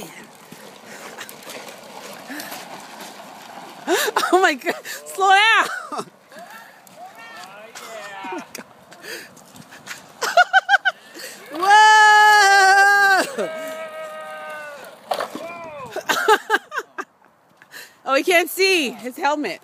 man. Oh my God, slow down. Oh my God. Whoa! Oh, he can't see his helmet.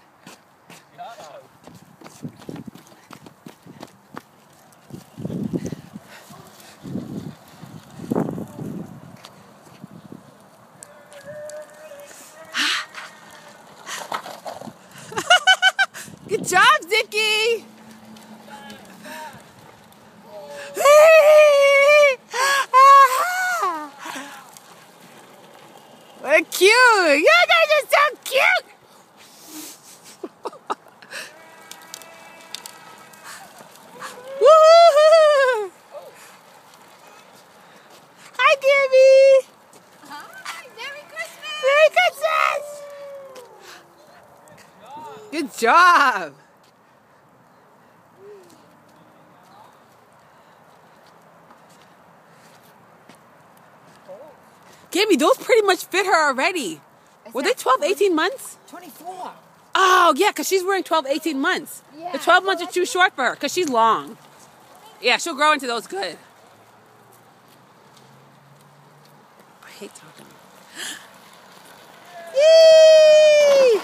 Good job, Zicky! What cute! You guys are so cute! Woo-hoo-hoo! Hi, Gibby! Hi, Merry Christmas! Merry Christmas! Good job! Gibby, those pretty much fit her already. Were they 12, 18 months? 24. Oh, yeah, because she's wearing 12, 18 months. Yeah, The 12 months are too short for her because she's long. Yeah, she'll grow into those good. I hate talking. Yay!